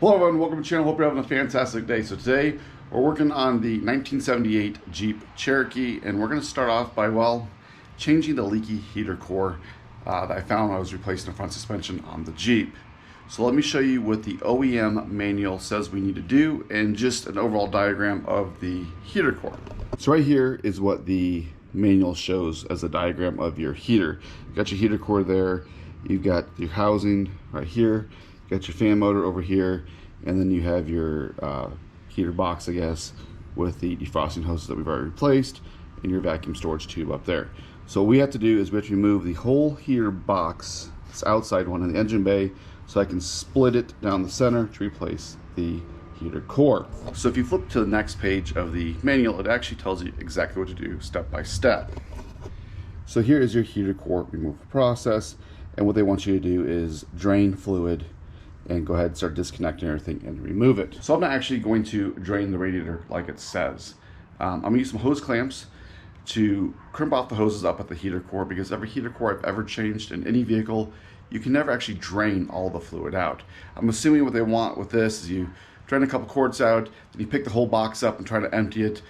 Hello everyone, welcome to the channel. Hope you're having a fantastic day. So today we're working on the 1978 Jeep Cherokee, and we're going to start off by, well, changing the leaky heater core that I found when I was replacing the front suspension on the Jeep. So let me show you what the OEM manual says we need to do and just an overall diagram of the heater core. So right here is what the manual shows as a diagram of your heater. You've got your heater core there, you've got your housing right here, you got your fan motor over here, and then you have your heater box, I guess, with the defrosting hoses that we've already replaced, and your vacuum storage tube up there. So what we have to do is we have to remove the whole heater box, this outside one in the engine bay, so I can split it down the center to replace the heater core. So if you flip to the next page of the manual, it actually tells you exactly what to do step by step. So here is your heater core removal process, and what they want you to do is drain fluid and go ahead and start disconnecting everything and remove it. So I'm not actually going to drain the radiator like it says. I'm gonna use some hose clamps to crimp off the hoses up at the heater core, because every heater core I've ever changed in any vehicle, you can never actually drain all the fluid out. I'm assuming what they want with this is you drain a couple cords out, then you pick the whole box up and try to empty it.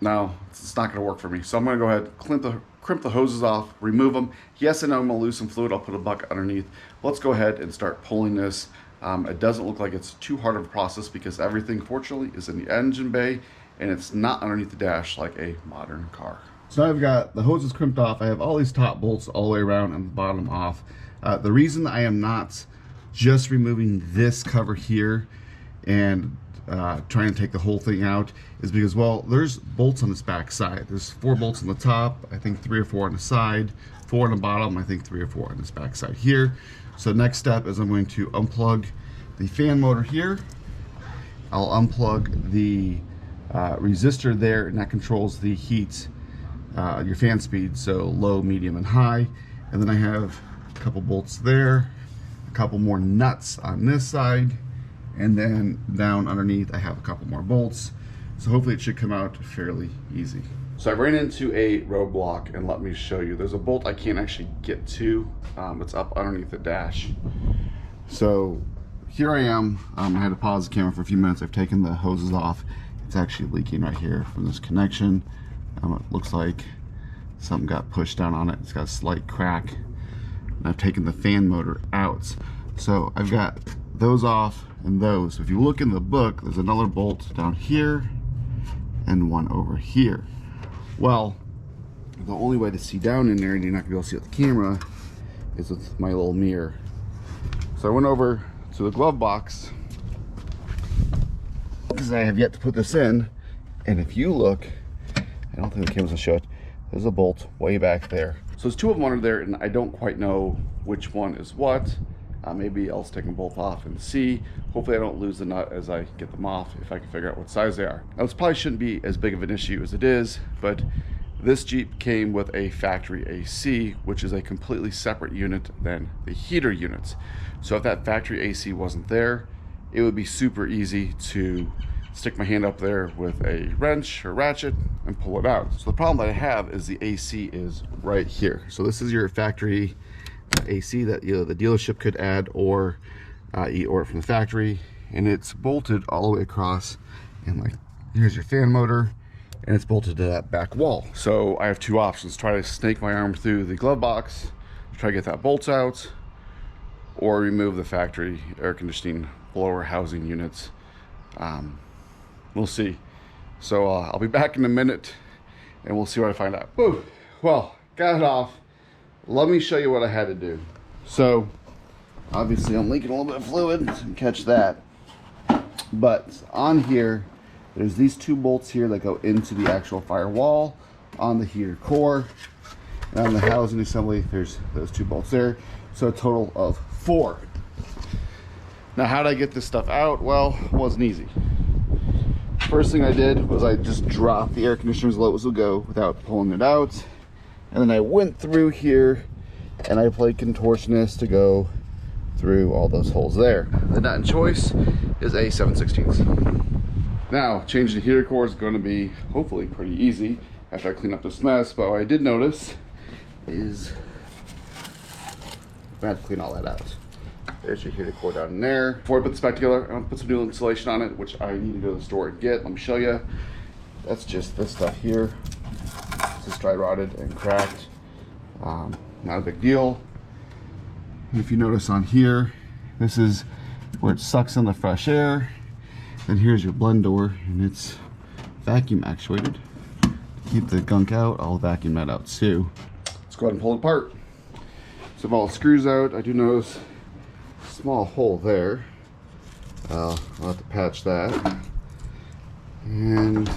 No, it's not gonna work for me. So I'm gonna go ahead, crimp the hoses off, remove them. Yes, I know I'm gonna lose some fluid. I'll put a bucket underneath. Let's go ahead and start pulling this. It doesn't look like it's too hard of a process because everything, fortunately, is in the engine bay and it's not underneath the dash like a modern car. So now I've got the hoses crimped off. I have all these top bolts all the way around and the bottom off. The reason I am not just removing this cover here and trying to take the whole thing out is because, well, there's bolts on this back side. There's 4 bolts on the top, I think 3 or 4 on the side, 4 on the bottom, I think 3 or 4 on this back side here. So next step is I'm going to unplug the fan motor here. I'll unplug the resistor there, and that controls the heat, your fan speed, so low, medium, and high. And then I have a couple bolts there, a couple more nuts on this side, and then down underneath I have a couple more bolts. So hopefully it should come out fairly easy. So I ran into a roadblock, and let me show you. There's a bolt I can't actually get to. It's up underneath the dash. So here I am. I had to pause the camera for a few minutes. I've taken the hoses off. It's actually leaking right here from this connection. It looks like something got pushed down on it. It's got a slight crack. And I've taken the fan motor out. So I've got those off and those. So if you look in the book, there's another bolt down here and one over here. Well, the only way to see down in there, and you're not gonna be able to see with the camera, is with my little mirror. So I went over to the glove box because I have yet to put this in, and if you look, I don't think the camera's gonna show it, there's a bolt way back there. So there's 2 of them under there, and I don't quite know which one is what. Maybe I'll take them both off and see. Hopefully I don't lose the nut as I get them off, if I can figure out what size they are. Now this probably shouldn't be as big of an issue as it is, but this Jeep came with a factory AC, which is a completely separate unit than the heater units. So if that factory AC wasn't there, it would be super easy to stick my hand up there with a wrench or ratchet and pull it out. So the problem that I have is the AC is right here. So this is your factory AC that the dealership could add, or you order from the factory, and it's bolted all the way across, and like here's your fan motor, and it's bolted to that back wall. So I have 2 options: try to snake my arm through the glove box to try to get that bolt out, or remove the factory air conditioning blower housing units. We'll see. So I'll be back in a minute and we'll see what I find out. Woo. Well, got it off. Let me show you what I had to do. So obviously I'm leaking a little bit of fluid, catch that. But on here, there's these 2 bolts here that go into the actual firewall on the heater core. And on the housing assembly, there's those 2 bolts there. So a total of 4. Now how did I get this stuff out? Well, it wasn't easy. First thing I did was I just dropped the air conditioner as low as it would go without pulling it out. And then I went through here and I played contortionist to go through all those holes there. The nut and choice is a 7/16. Now, changing the heater core is going to be hopefully pretty easy after I clean up this mess, but what I did notice is I had to clean all that out. There's your heater core down in there. Before I put this back together, I'm gonna put some new insulation on it, which I need to go to the store and get. Let me show you. That's just this stuff here. This is dry rotted and cracked. Not a big deal. And if you notice on here, this is where it sucks in the fresh air. And here's your blend door, and it's vacuum actuated. To keep the gunk out, I'll vacuum that out too. Let's go ahead and pull it apart. So if all the screws out, I do notice a small hole there. I'll have to patch that. And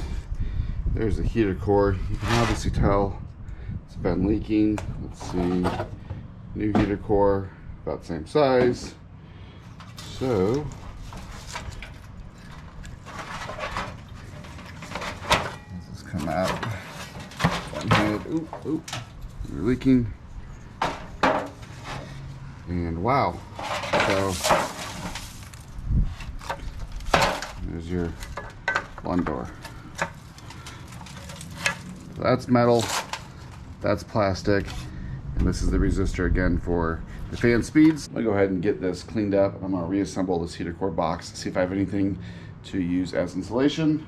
there's the heater core. You can obviously tell it's been leaking. Let's see, new heater core, about the same size. So this has come out. One-handed. Oop, oop. You're leaking. And wow. So there's your one door. So that's metal, that's plastic, and this is the resistor again for the fan speeds. I'm gonna go ahead and get this cleaned up. I'm gonna reassemble this heater core box, see if I have anything to use as insulation.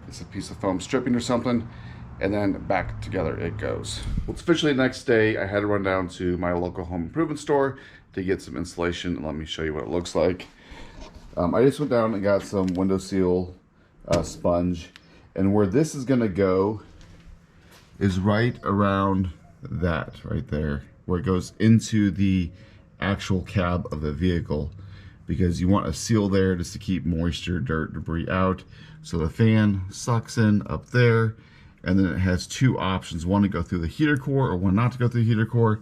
It's a piece of foam stripping or something, and then back together it goes. Well, it's officially the next day. I had to run down to my local home improvement store to get some insulation, and let me show you what it looks like. I just went down and got some window seal sponge, and where this is gonna go is right around that right there, where it goes into the actual cab of the vehicle, because you want a seal there just to keep moisture, dirt, debris out. So the fan sucks in up there, and then it has two options, one to go through the heater core or one not to go through the heater core.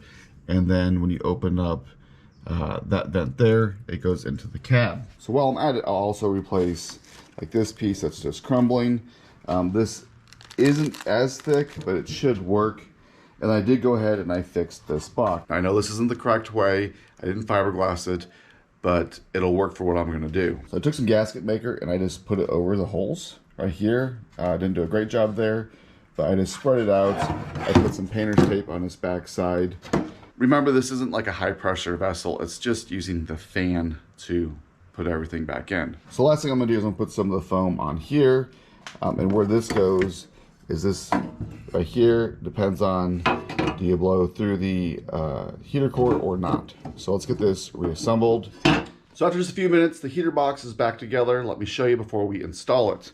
And then when you open up that vent there, it goes into the cab. So while I'm at it, I'll also replace like this piece that's just crumbling. This isn't as thick, but it should work. And I did go ahead and I fixed this box. I know this isn't the correct way. I didn't fiberglass it, but it'll work for what I'm gonna do. So I took some gasket maker and I just put it over the holes right here. I didn't do a great job there, but I just spread it out. I put some painter's tape on this back side. Remember, this isn't like a high pressure vessel. It's just using the fan to put everything back in. So the last thing I'm gonna do is I'm gonna put some of the foam on here. And where this goes is this right here. Depends on, do you blow through the heater core or not? So let's get this reassembled. So after just a few minutes, the heater box is back together. Let me show you before we install it.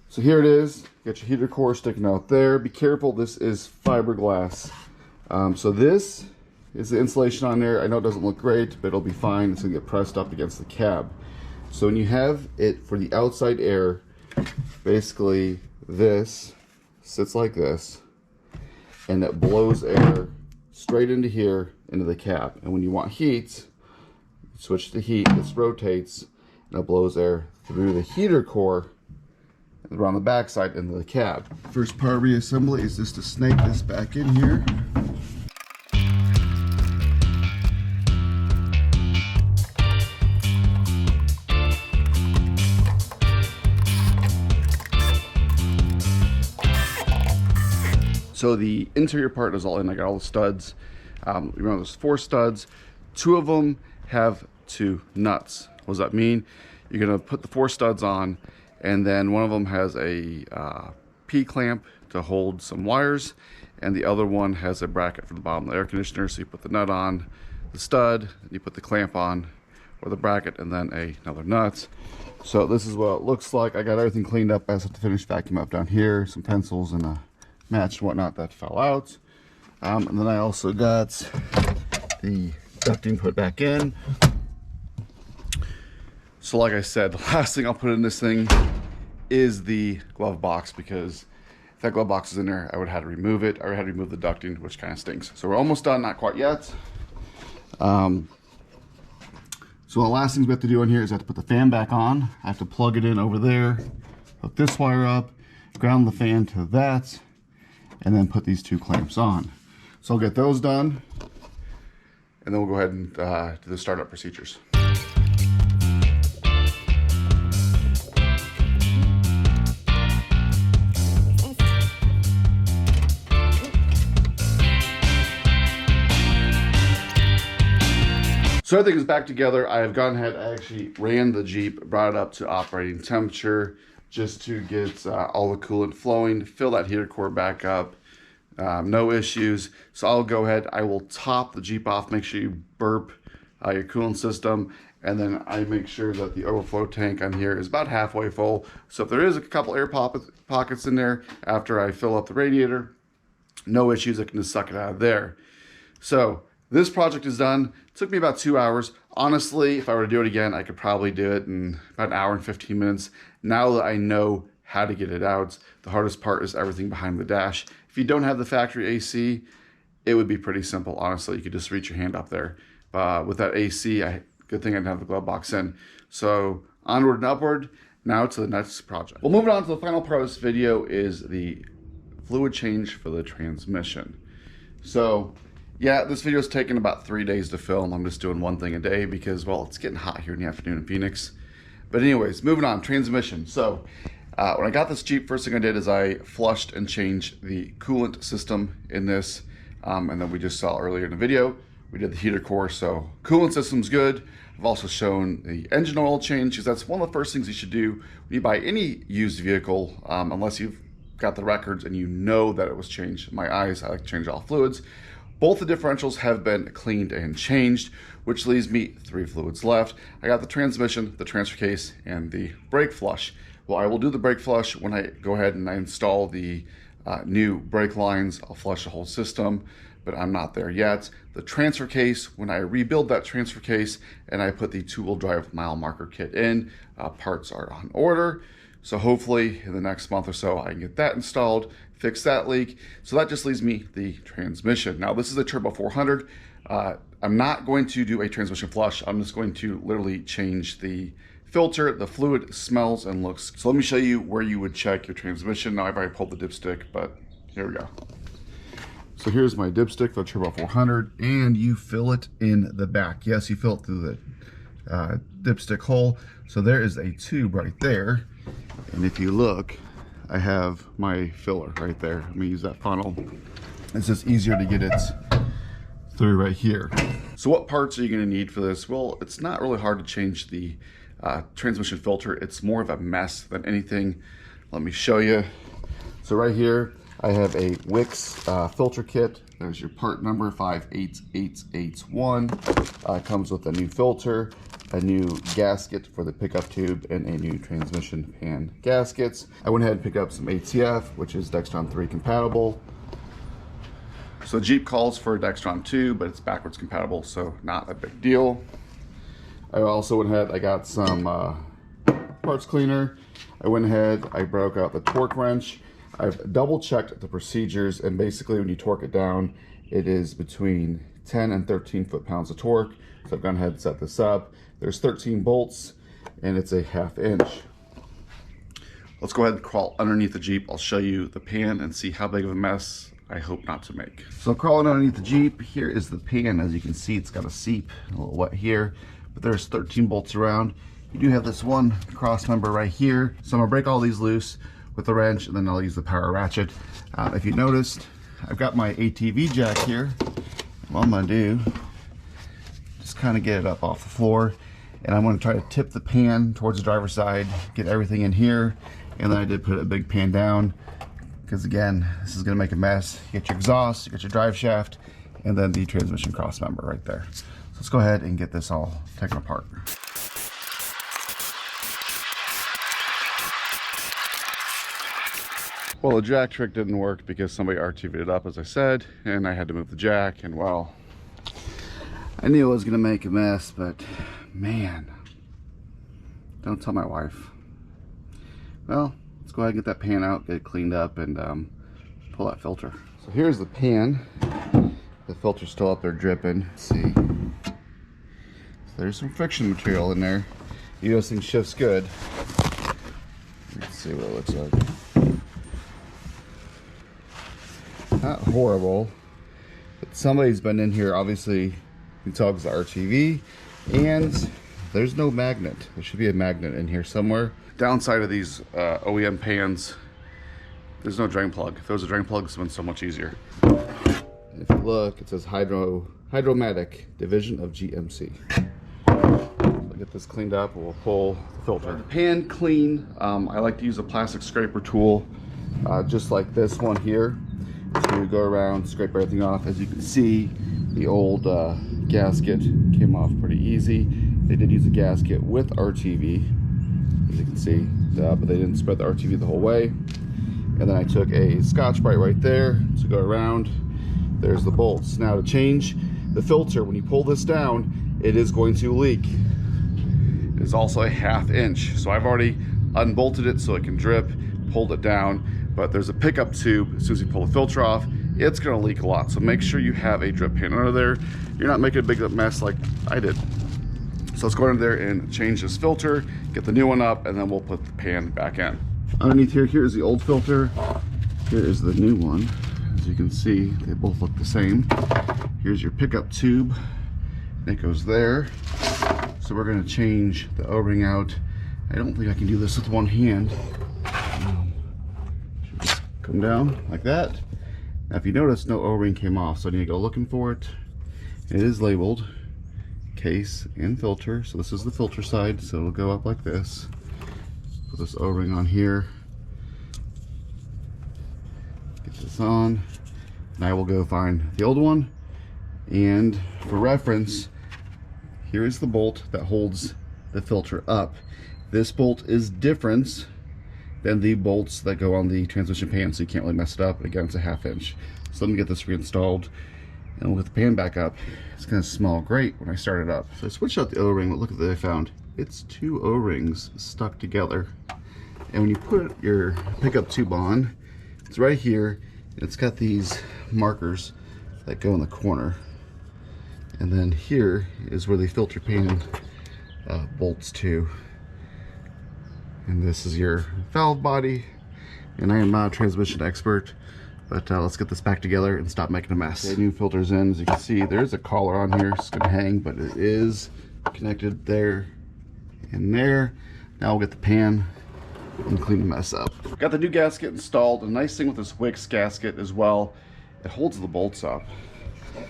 So here it is. You got your heater core sticking out there. Be careful, this is fiberglass. So this is the insulation on there. I know it doesn't look great, but it'll be fine. It's gonna get pressed up against the cab. So when you have it for the outside air, basically this sits like this, and it blows air straight into here, into the cab. And when you want heat, you switch to heat, this rotates, and it blows air through the heater core and around the backside into the cab. First part of reassembly is just to snake this back in here. So the interior part is all in. I got all the studs. Remember, there's 4 studs. 2 of them have 2 nuts. What does that mean? You're gonna put the 4 studs on, and then one of them has a P-clamp to hold some wires, and the other one has a bracket for the bottom of the air conditioner. So you put the nut on the stud, you put the clamp on, or the bracket, and then another nut. So this is what it looks like. I got everything cleaned up. I just have to finish vacuum up down here, some pencils and a match and whatnot that fell out. And then I also got the ducting put back in. So like I said, the last thing I'll put in this thing is the glove box, because if that glove box is in there, I would have had to remove it. I already had to remove the ducting, which kind of stinks. So we're almost done, not quite yet. So the last things we have to do in here is I have to put the fan back on. I have to plug it in over there, hook this wire up, ground the fan to that, and then put these 2 clamps on. So I'll get those done, and then we'll go ahead and do the startup procedures. So everything is back together. I have gone ahead, I actually ran the Jeep, brought it up to operating temperature just to get all the coolant flowing, fill that heater core back up. No issues. So I'll go ahead, I will top the Jeep off, make sure you burp your coolant system, and then I make sure that the overflow tank on here is about halfway full. So if there is a couple air pockets in there after I fill up the radiator, no issues, I can just suck it out of there. So this project is done. It took me about 2 hours. Honestly, if I were to do it again, I could probably do it in about an hour and 15 minutes. Now that I know how to get it out, the hardest part is everything behind the dash. If you don't have the factory AC, it would be pretty simple. Honestly, you could just reach your hand up there. With that AC, good thing I didn't have the glove box in. So onward and upward, now to the next project. Well, moving on to the final part of this video is the fluid change for the transmission. So yeah, this video is taking about 3 days to film. I'm just doing one thing a day because, well, it's getting hot here in the afternoon in Phoenix. But anyways, moving on, transmission. So when I got this Jeep, first thing I did is I flushed and changed the coolant system in this. And then we just saw earlier in the video, we did the heater core, so coolant system's good. I've also shown the engine oil change, because that's one of the first things you should do when you buy any used vehicle, unless you've got the records and you know that it was changed. In my eyes, I like to change all fluids. Both the differentials have been cleaned and changed, which leaves me 3 fluids left. I got the transmission, the transfer case, and the brake flush. Well, I will do the brake flush when I go ahead and I install the new brake lines. I'll flush the whole system, but I'm not there yet. The transfer case, when I rebuild that transfer case and I put the 2-wheel drive mile marker kit in, parts are on order. So hopefully in the next month or so, I can get that installed, fix that leak. So that just leaves me the transmission. Now this is a Turbo 400. I'm not going to do a transmission flush. I'm just going to literally change the filter. The fluid smells and looks. So let me show you where you would check your transmission. Now I've already pulled the dipstick, but here we go. So here's my dipstick for the Turbo 400, and you fill it in the back. Yes, you fill it through the dipstick hole. So there is a tube right there. And if you look, I have my filler right there. Let me use that funnel. It's just easier to get it through right here. So what parts are you gonna need for this? Well, it's not really hard to change the transmission filter. It's more of a mess than anything. Let me show you. So right here, I have a Wix filter kit. There's your part number 58881. Comes with a new filter, a new gasket for the pickup tube, and a new transmission pan gaskets. I went ahead and picked up some ATF, which is Dextron 3 compatible. So Jeep calls for Dextron 2, but it's backwards compatible, so not a big deal. I also went ahead, I got some parts cleaner. I went ahead, I broke out the torque wrench. I've double checked the procedures, and basically when you torque it down, it is between 10 and 13 foot-pounds of torque. So I've gone ahead and set this up. There's 13 bolts, and it's a 1/2 inch. Let's go ahead and crawl underneath the Jeep. I'll show you the pan and see how big of a mess I hope not to make. So crawling underneath the Jeep, here is the pan. As you can see, it's got a seep, a little wet here, but there's 13 bolts around. You do have this one cross member right here. So I'm gonna break all these loose with the wrench, and then I'll use the power ratchet. If you noticed, I've got my ATV jack here. What I'm gonna do, just kind of get it up off the floor, and I'm gonna try to tip the pan towards the driver's side, get everything in here, and then I did put a big pan down, because again, this is gonna make a mess. You get your exhaust, you get your drive shaft, and then the transmission cross member right there. So let's go ahead and get this all taken apart. Well, the jack trick didn't work because somebody RTV'd it up, as I said, and I had to move the jack, and well, I knew I was gonna make a mess, but man, don't tell my wife. Well, let's go ahead and get that pan out, get it cleaned up, and pull that filter. So here's the pan. The filter's still up there dripping. Let's see. So there's some friction material in there. You know, this thing shifts good. Let's see what it looks like. Not horrible, but somebody's been in here. Obviously, you can tell it's the RTV, and there's no magnet. There should be a magnet in here somewhere. Downside of these OEM pans, there's no drain plug. If there was a drain plug, it's been so much easier. If you look, it says hydro Hydromatic, division of GMC. I'll get this cleaned up and we'll pull the filter. The pan clean, I like to use a plastic scraper tool, just like this one here, to go around, scrape everything off. As you can see, the old gasket came off pretty easy. They did use a gasket with RTV, as you can see, but they didn't spread the RTV the whole way. And then I took a Scotch-Brite right there to go around. There's the bolts. Now to change the filter, when you pull this down, it is going to leak. It is also a 1/2 inch. So I've already unbolted it so it can drip, pulled it down, but there's a pickup tube. As soon as you pull the filter off, it's gonna leak a lot. So make sure you have a drip pan under there. You're not making a big mess like I did. So let's go under there and change this filter, get the new one up, and then we'll put the pan back in. Underneath here, here's the old filter. Here is the new one. As you can see, they both look the same. Here's your pickup tube. It goes there. So we're gonna change the O-ring out. I don't think I can do this with one hand. Just come down like that. Now if you notice, no O-ring came off, so I need to go looking for it. It is labeled case and filter. So this is the filter side, so it'll go up like this. Put this O-ring on here. Get this on. And I will go find the old one. And for reference, here is the bolt that holds the filter up. This bolt is different than the bolts that go on the transmission pan, so you can't really mess it up. Again, it's a 1/2 inch. So let me get this reinstalled and we'll get the pan back up. It's gonna smell great when I start it up. So I switched out the O-ring, but look at what I found. It's 2 O-rings stuck together. And when you put your pickup tube on, it's right here, and it's got these markers that go in the corner. And then here is where the filter pan bolts to. And this is your valve body. And I am not a transmission expert, but let's get this back together and stop making a mess. Okay, new filter's in. As you can see, there's a collar on here. It's gonna hang, but it is connected there and there. Now we'll get the pan and clean the mess up. Got the new gasket installed. The nice thing with this Wix gasket as well, it holds the bolts up.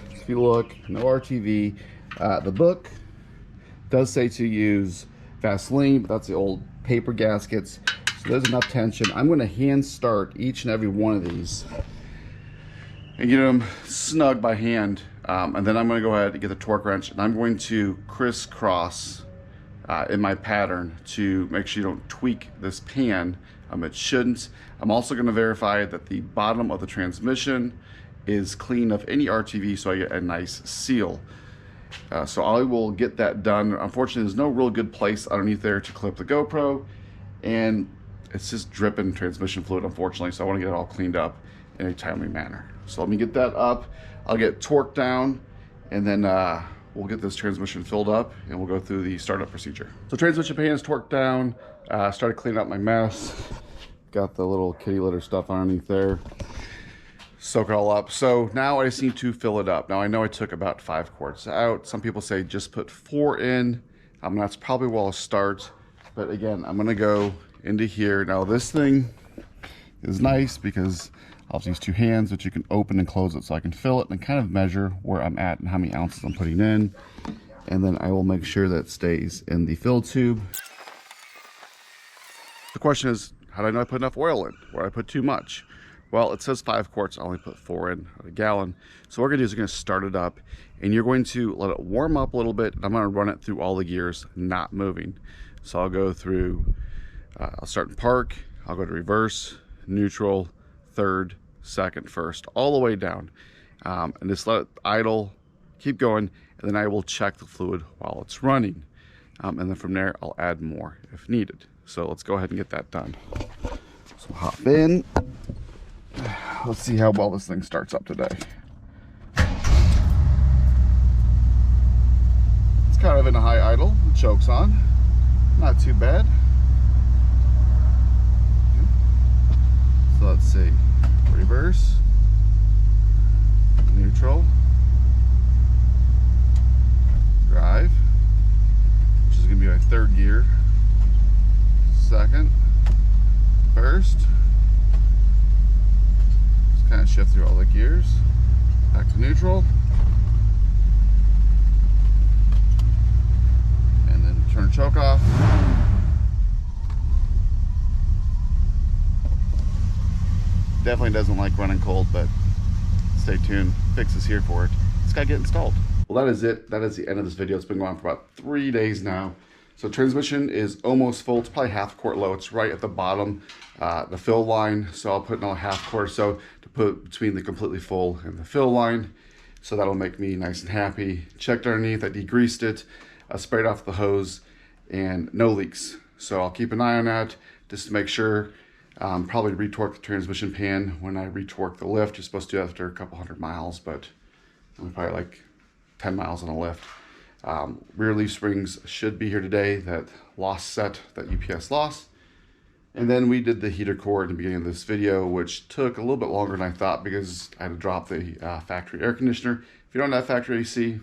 If you look, no RTV. The book does say to use Vaseline, but that's the old paper gaskets. So there's enough tension. I'm going to hand start each and every one of these and get them snug by hand. And then I'm going to go ahead and get the torque wrench, and I'm going to crisscross in my pattern to make sure you don't tweak this pan. It shouldn't. I'm also going to verify that the bottom of the transmission is clean of any RTV, so I get a nice seal. So I will get that done. Unfortunately, there's no real good place underneath there to clip the GoPro, and it's just dripping transmission fluid, unfortunately, so I want to get it all cleaned up in a timely manner. So let me get that up. I'll get torqued down, and then we'll get this transmission filled up, and we'll go through the startup procedure. So transmission pan is torqued down. Started cleaning up my mess. Got the little kitty litter stuff underneath there. Soak it all up. So now I just need to fill it up. Now I know I took about 5 quarts out. Some people say just put 4 in. That's probably where I'll start. But again, I'm gonna go into here. Now this thing is nice because I'll use 2 hands, which you can open and close it, so I can fill it and kind of measure where I'm at and how many ounces I'm putting in. And then I will make sure that it stays in the fill tube. The question is, how do I know I put enough oil in? Or I put too much? Well, it says 5 quarts, I only put 4 in a gallon. So what we're gonna do is we're gonna start it up, and you're going to let it warm up a little bit. I'm gonna run it through all the gears, not moving. So I'll go through, I'll start in park, I'll go to reverse, neutral, third, second, first, all the way down. And just let it idle, keep going, and then I will check the fluid while it's running. And then from there, I'll add more if needed. So let's go ahead and get that done. So hop in. Let's see how well this thing starts up today. It's kind of in a high idle, the choke's on. Not too bad. So let's see. Reverse, neutral, drive, which is going to be my 3rd gear, second, first. Just kind of shift through all the gears, back to neutral, turn choke off. Definitely doesn't like running cold, but stay tuned. Fix is here for it. It's got to get installed. Well, that is it. That is the end of this video. It's been going on for about 3 days now. So transmission is almost full. It's probably half quart low. It's right at the bottom, the fill line. So I'll put another half quart or so to put between the completely full and the fill line. So that'll make me nice and happy. Checked underneath, I degreased it, sprayed off the hose, and no leaks. So I'll keep an eye on that just to make sure. Probably retorque the transmission pan when I retorque the lift. You're supposed to do it after a couple 100 miles, but only probably like 10 miles on a lift. Rear leaf springs should be here today, that lost set, that UPS lost. And then we did the heater core at the beginning of this video, which took a little bit longer than I thought because I had to drop the factory air conditioner. If you don't have factory AC,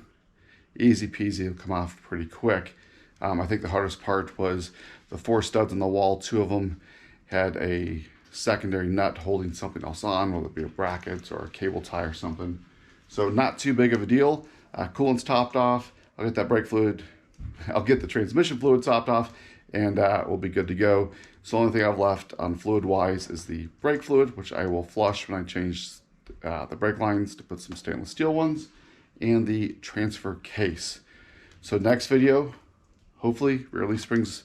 easy peasy, it'll come off pretty quick. I think the hardest part was the 4 studs on the wall. 2 of them had a secondary nut holding something else on, whether it be a bracket or a cable tie or something. So not too big of a deal. Coolant's topped off. I'll get that brake fluid. I'll get the transmission fluid topped off, and we'll be good to go. So the only thing I've left on fluid-wise is the brake fluid, which I will flush when I change the brake lines to put some stainless steel ones, and the transfer case. So next video, hopefully rear leaf springs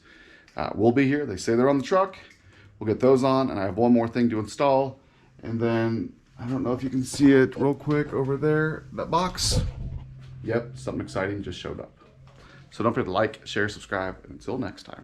will be here. They say they're on the truck. We'll get those on, and I have one more thing to install. And then, I don't know if you can see it real quick over there, that box. Yep, something exciting just showed up. So don't forget to like, share, subscribe, and until next time.